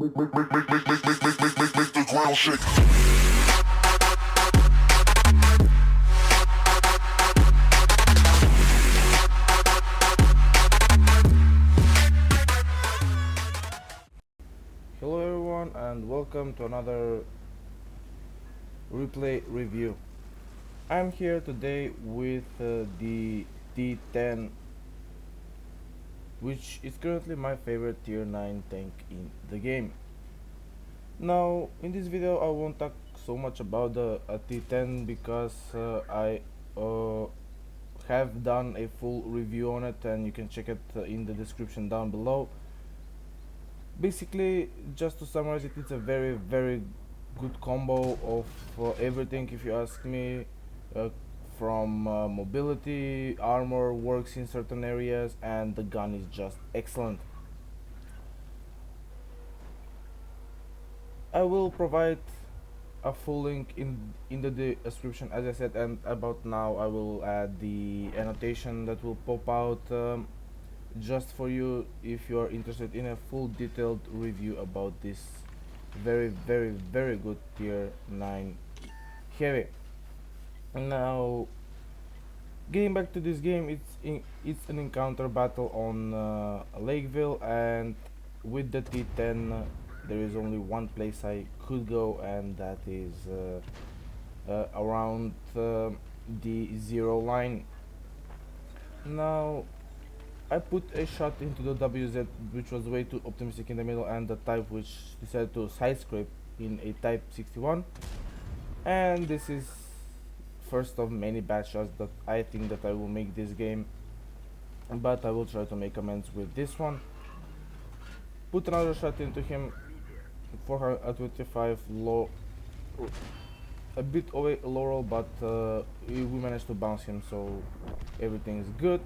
Make the ground shake. Hello everyone and welcome to another replay review. I'm here today with the T-10, which is currently my favorite tier 9 tank in the game. Now in this video I won't talk so much about the T-10 because I have done a full review on it and you can check it in the description down below. Basically, just to summarize it, it's a very good combo of everything, if you ask me, from mobility, armor works in certain areas, and the gun is just excellent. I will provide a full link in the description, as I said, and about now I will add the annotation that will pop out just for you if you are interested in a full detailed review about this very good tier 9 heavy. Now getting back to this game, it's an encounter battle on Lakeville, and with the T-10 there is only one place I could go, and that is around the 0 line. Now I put a shot into the WZ, which was way too optimistic in the middle, and the type which decided to side scrape in a type 61, and this is first of many bad shots that I think that I will make this game, but I will try to make amends with this one. Put another shot into him, 425 low, a bit of a low roll, but we managed to bounce him, so everything is good.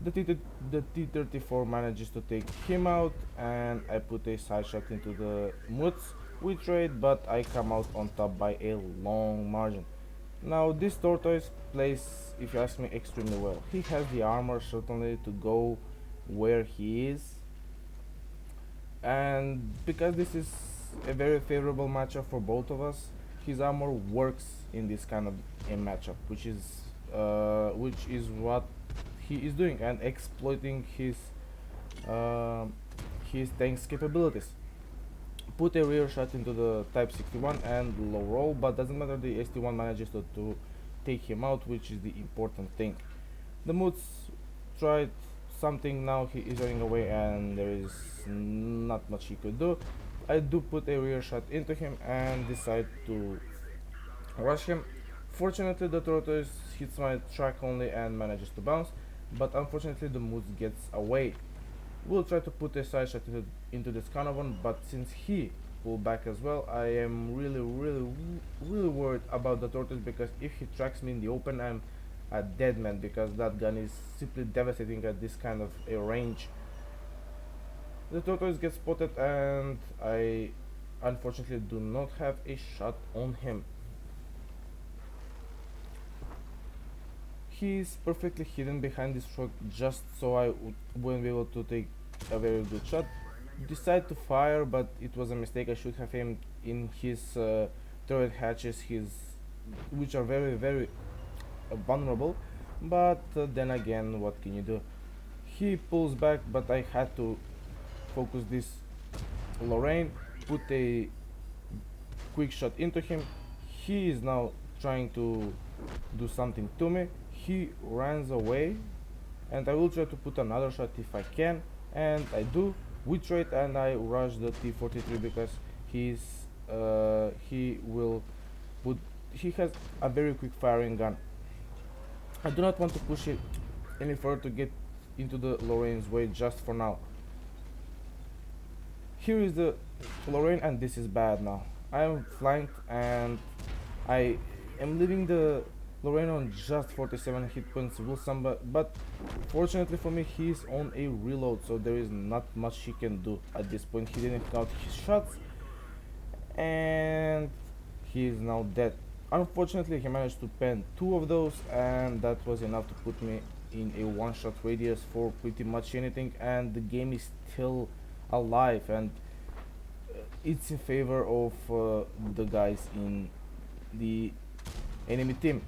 The T-34 manages to take him out, and I put a side shot into the Moods. We trade, but I come out on top by a long margin. Now this tortoise plays, if you ask me, extremely well. He has the armor certainly to go where he is, and because this is a very favorable matchup for both of us, his armor works in this kind of a matchup, which is what he is doing and exploiting his tank's capabilities. Put a rear shot into the type 61 and low roll, but doesn't matter, the ST1 manages to take him out, which is the important thing. The Moods tried something, now he is running away and there is not much he could do. I do put a rear shot into him and decide to rush him. Fortunately the tortoise hits my track only and manages to bounce, but unfortunately the Moods gets away. We'll try to put a side shot into this Canavan, but since he pulled back as well, I am really worried about the tortoise, because if he tracks me in the open, I'm a dead man, because that gun is simply devastating at this kind of a range. The tortoise gets spotted and I unfortunately do not have a shot on him. He's perfectly hidden behind this truck just so I wouldn't be able to take a very good shot. Decide to fire, but it was a mistake. I should have aimed in his turret hatches, which are very vulnerable, but then again, what can you do? He pulls back, but I had to focus this Lorraine, put a quick shot into him. He is now trying to do something to me. He runs away, and I will try to put another shot if I can, and I do. We trade and I rush the T-43 because he has a very quick firing gun. I do not want to push it any further to get into the Lorraine's way just for now. Here is the Lorraine, and this is bad now. I am flanked and I am leaving the Lorraine on just 47 hit points, but fortunately for me, he is on a reload, so there is not much he can do at this point. He didn't count his shots and he is now dead. Unfortunately, he managed to pen 2 of those, and that was enough to put me in a one-shot radius for pretty much anything, and the game is still alive. And it's in favor of the guys in the enemy team.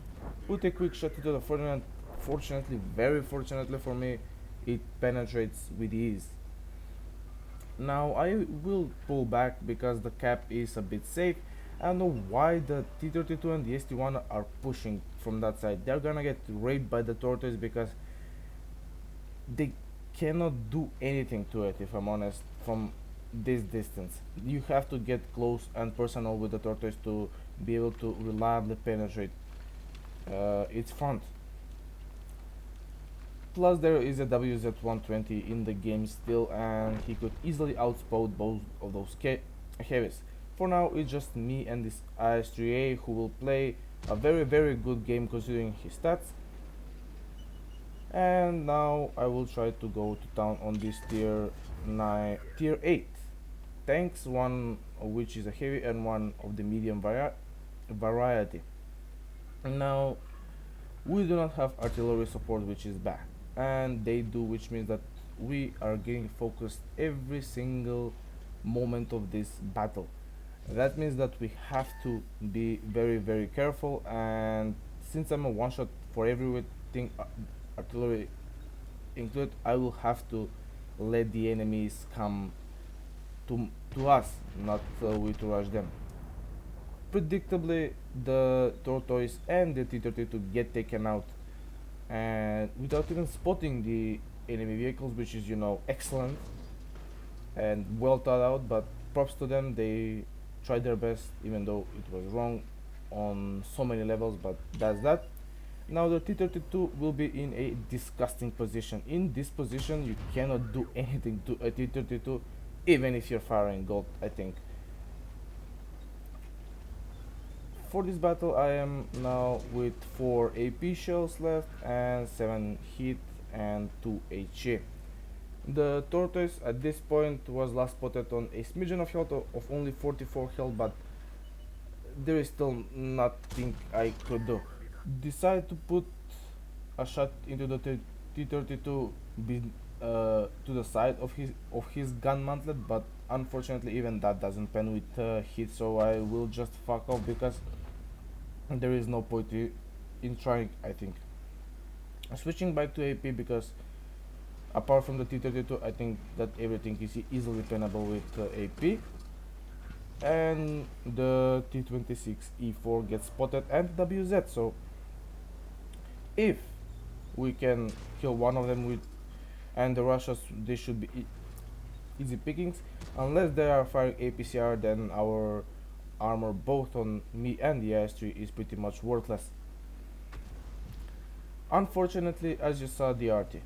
Put a quick shot into the front, and fortunately, very fortunately for me, it penetrates with ease. Now I will pull back because the cap is a bit safe. I don't know why the T-32 and the ST-1 are pushing from that side. They're gonna get raped by the tortoise because they cannot do anything to it, if I'm honest, from this distance. You have to get close and personal with the tortoise to be able to reliably penetrate its front. Plus there is a WZ-120 in the game still, and he could easily outspout both of those heavies. For now it's just me and this IS-3A who will play a very good game considering his stats. And now I will try to go to town on this tier 8 tanks, one of which is a heavy and one of the medium variety. Now we do not have artillery support, which is bad, and they do, which means that we are getting focused every single moment of this battle. That means that we have to be very careful, and since I'm a one shot for everything artillery included, I will have to let the enemies come to us, not we to rush them. Predictably, the tortoise and the T-32 get taken out, and without even spotting the enemy vehicles, which is, you know, excellent and well thought out. But props to them, they tried their best even though it was wrong on so many levels, but that's that. Now the T-32 will be in a disgusting position. In this position you cannot do anything to a T-32, even if you're firing gold, I think. For this battle I am now with 4 AP shells left and 7 hit and 2 HE. The tortoise at this point was last spotted on a smidgen of health of only 44 health, but there is still nothing I could do. Decide to put a shot into the T-32 to the side of his gun mantlet, but unfortunately even that doesn't pen with hit, so I will just fuck off because there is no point in trying, I think. Switching back to AP because apart from the T-32 I think that everything is easily penable with AP. And the T-26 E4 gets spotted and WZ, so if we can kill one of them with, and the Russians, they should be easy pickings. Unless they are firing APCR, then our armor both on me and the IS-3 is pretty much worthless. Unfortunately, as you saw the RT,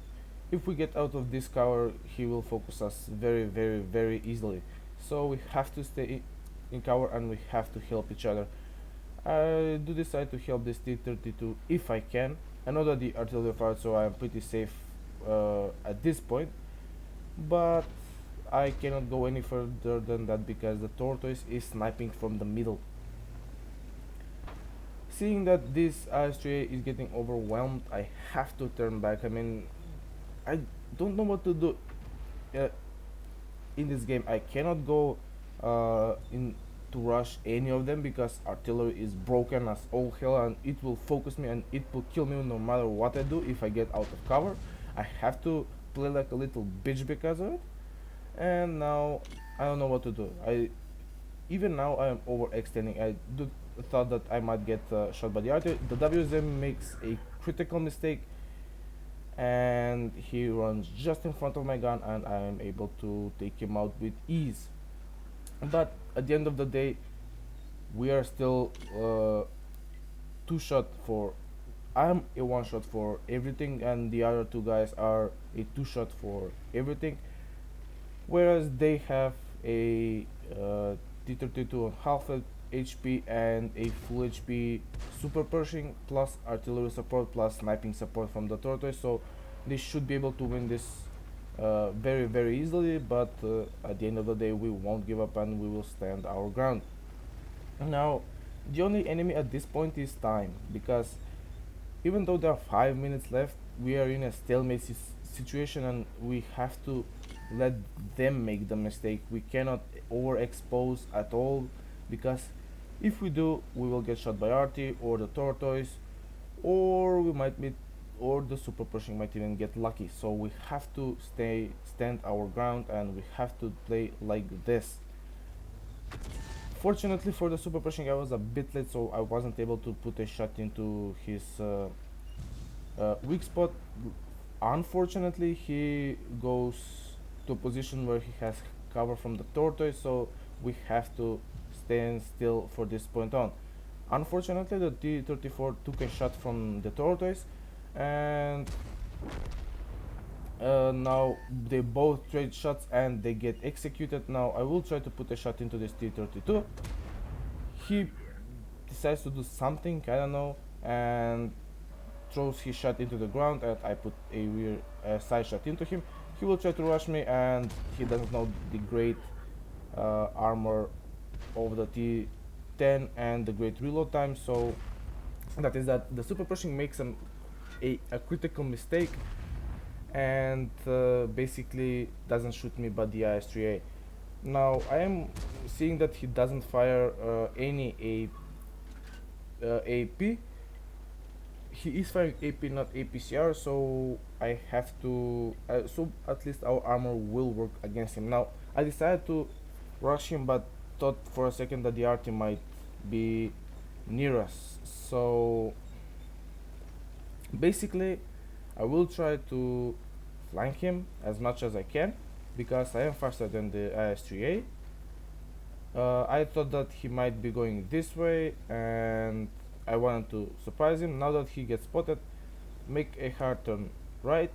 if we get out of this cover he will focus us very easily, so we have to stay in cover and we have to help each other. I do decide to help this T-32 if I can. I know that the artillery fired, so I am pretty safe at this point, but I cannot go any further than that because the tortoise is sniping from the middle. Seeing that this IS-3A is getting overwhelmed, I have to turn back. I mean, I don't know what to do in this game. I cannot go in to rush any of them because artillery is broken as all hell, and it will focus me and it will kill me no matter what I do if I get out of cover. I have to play like a little bitch because of it, and now I don't know what to do. Even now I am overextending. I thought that I might get shot by the artillery. The WZ makes a critical mistake and he runs just in front of my gun, and I am able to take him out with ease. But at the end of the day we are still two shot for, I'm a one shot for everything and the other two guys are a two shot for everything, whereas they have a T-32 on half HP and a full HP super Pershing plus artillery support plus sniping support from the tortoise, so they should be able to win this very easily. But at the end of the day we won't give up and we will stand our ground. Now the only enemy at this point is time, because even though there are 5 minutes left we are in a stalemate situation and we have to let them make the mistake. We cannot overexpose at all, because if we do, we will get shot by Artie or the tortoise, or we might meet, or the super pushing might even get lucky. So we have to stand our ground, and we have to play like this. Fortunately for the super pushing, I was a bit late, so I wasn't able to put a shot into his weak spot. Unfortunately, he goes to a position where he has cover from the tortoise, so we have to stand still for this point on. Unfortunately, the T-34 took a shot from the tortoise, and now they both trade shots and they get executed. Now I will try to put a shot into this T-32. He decides to do something, I don't know, and throws his shot into the ground, and I put a rear side shot into him. He will try to rush me, and he doesn't know the great armor of the T-10 and the great reload time, so that is that the super pushing makes a critical mistake, and basically doesn't shoot me but the IS-3A. Now I am seeing that he doesn't fire any AP. He is firing AP, not APCR, so I have to so at least our armor will work against him. Now I decided to rush him, but thought for a second that the RT might be near us, so basically I will try to flank him as much as I can, because I am faster than the IS-3A. I thought that he might be going this way, and I wanted to surprise him. Now that he gets spotted, make a hard turn right.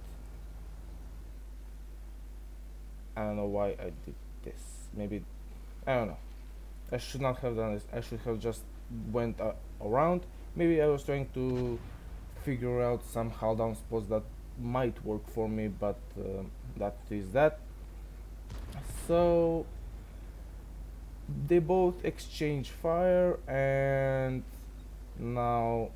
I don't know why I did this. Maybe, I don't know. I should not have done this. I should have just went around. Maybe I was trying to figure out some hold down spots that might work for me, but that is that. So they both exchange fire, and now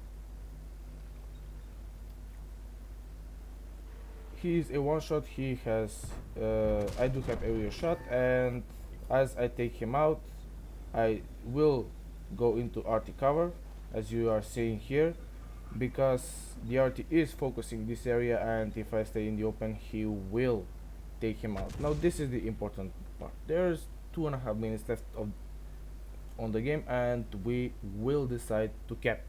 he's a one shot. He has I do have area shot, and as I take him out, I will go into RT cover, as you are seeing here, because the RT is focusing this area, and if I stay in the open, he will take him out. Now this is the important part. There's 2.5 minutes left on the game, and we will decide to cap.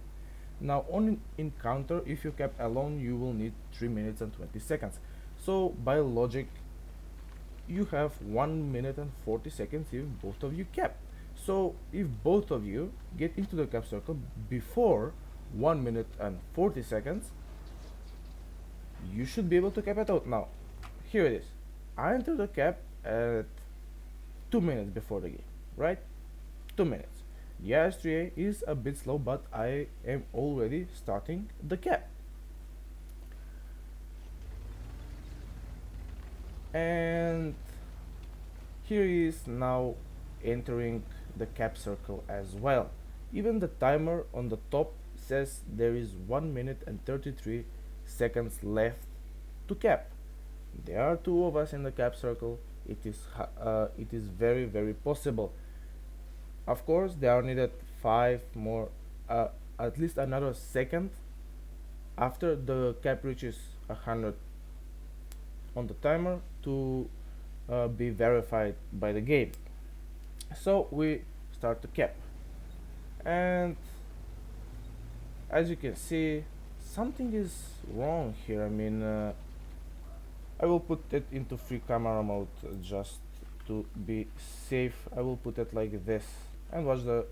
Now on encounter, if you cap alone, you will need 3 minutes and 20 seconds. So by logic, you have 1 minute and 40 seconds if both of you cap. So if both of you get into the cap circle before 1 minute and 40 seconds, you should be able to cap it out. Now here it is. I enter the cap at 2 minutes before the game, right? 2 minutes. The IS-3A is a bit slow, but I am already starting the cap. And here he is now entering the cap circle as well. Even the timer on the top says there is 1 minute and 33 seconds left to cap. There are two of us in the cap circle. It is very possible. Of course, there are needed 5 more, at least another second after the cap reaches 100 on the timer to be verified by the game. So we start to cap, and as you can see, something is wrong here. I mean, I will put it into free camera mode just to be safe. I will put it like this and watch the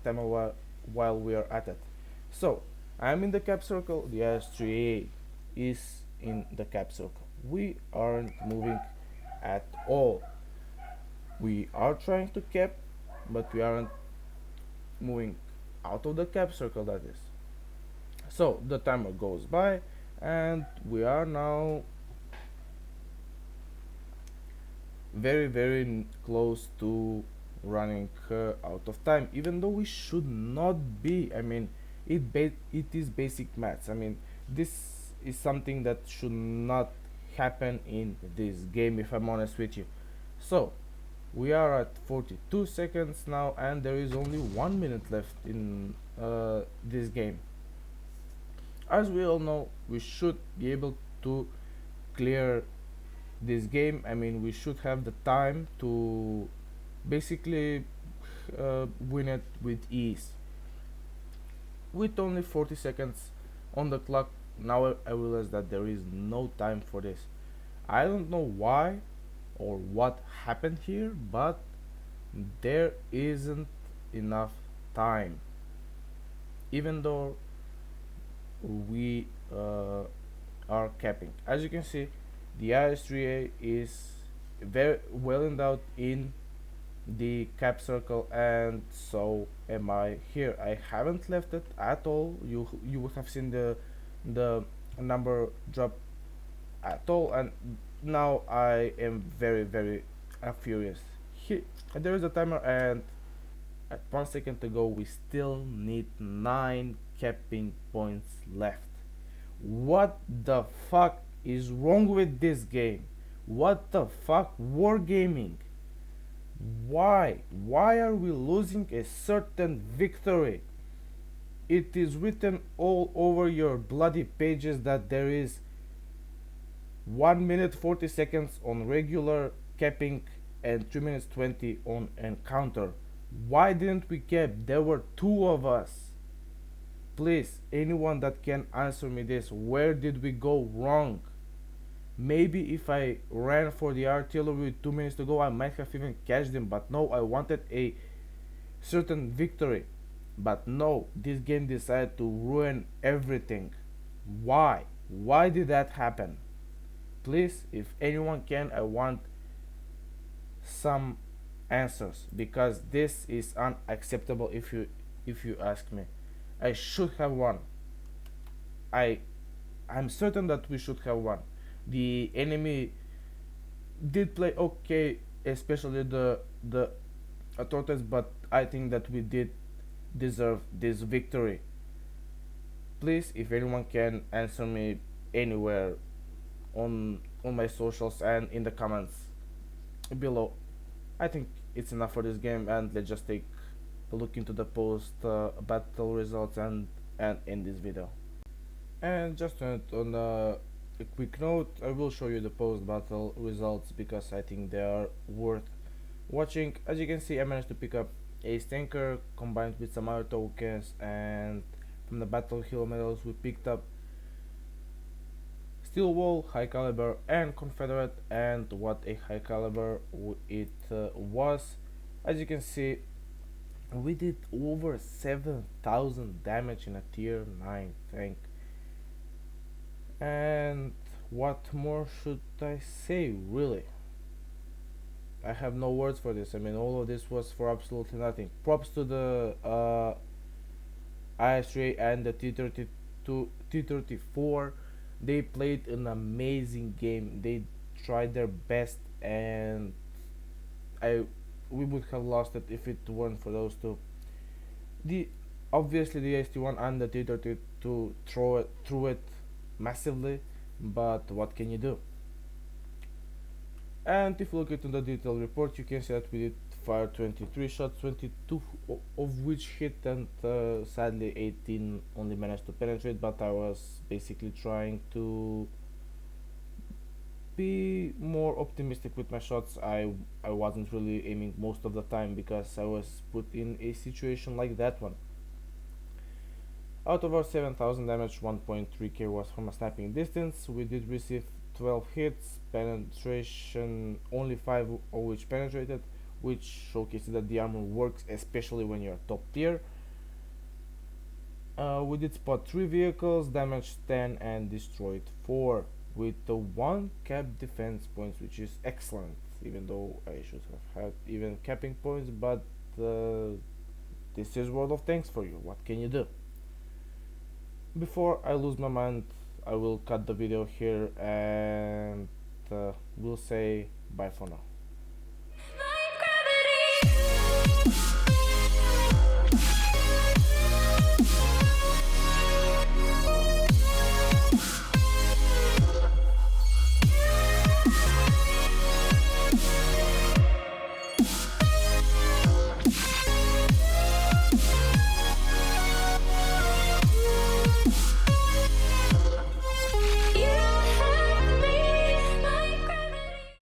timer while we are at it. So I'm in the cap circle. The IS-3A is in the cap circle. We aren't moving at all. We are trying to cap, but we aren't moving out of the cap circle, that is. So the timer goes by, and we are now very close to running out of time, even though we should not be. I mean, it is basic maths. I mean, this is something that should not happen in this game, if I'm honest with you. So we are at 42 seconds now, and there is only 1 minute left in this game. As we all know, we should be able to clear this game. I mean, we should have the time to basically win it with ease. With only 40 seconds on the clock, now I realize that there is no time for this. I don't know why or what happened here, but there isn't enough time. Even though we are capping. As you can see, the IS-3A is very well endowed in the cap circle, and so am I here. I haven't left it at all. You would have seen the number drop at all, and now I am very furious. Here, there is a timer, and at 1 second to go, we still need 9 capping points left. What the fuck is wrong with this game? What the fuck, WarGaming? Why are we losing a certain victory? It is written all over your bloody pages that there is 1 minute 40 seconds on regular capping and 3 minutes 20 on encounter. Why didn't we cap? There were 2 of us. Please, anyone that can answer me this, where did we go wrong? Maybe if I ran for the artillery with 2 minutes to go, I might have even catched them, but no, I wanted a certain victory. But no, this game decided to ruin everything. Why? Why did that happen? Please, if anyone can, I want some answers, because this is unacceptable if you ask me. I should have won. I'm certain that we should have won. The enemy did play okay, especially the authorities, but I think that we did deserve this victory. Please, if anyone can answer me anywhere on my socials and in the comments below. I think it's enough for this game, and let's just take a look into the post battle results and end this video. And just on a quick note, I will show you the post battle results because I think they are worth watching. As you can see, I managed to pick up Ace Tanker combined with some other tokens, and from the battle hero medals we picked up Steel Wall, High Caliber and Confederate, and what a high caliber it was. As you can see, we did over 7,000 damage in a tier 9 tank. And what more should I say, really? I have no words for this. I mean, all of this was for absolutely nothing. Props to the IS-3 and the T-34. They played an amazing game. They tried their best, and we would have lost it if it weren't for those two. Obviously the ST1 and the T-32 threw it massively, but what can you do? And if you look into the detailed report, you can see that we did fire 23 shots, 22 of which hit, and sadly 18 only managed to penetrate, but I was basically trying to be more optimistic with my shots. I wasn't really aiming most of the time because I was put in a situation like that one. Out of our 7,000 damage, 1.3k was from a sniping distance. We did receive 12 hits, penetration only 5 of which penetrated, which showcases that the armor works, especially when you're top tier. We did spot 3 vehicles, damaged 10 and destroyed 4 with the 1 cap defense points, which is excellent, even though I should have had even capping points, but this is World of Tanks for you. What can you do? Before I lose my mind, I will cut the video here, and we'll say bye for now.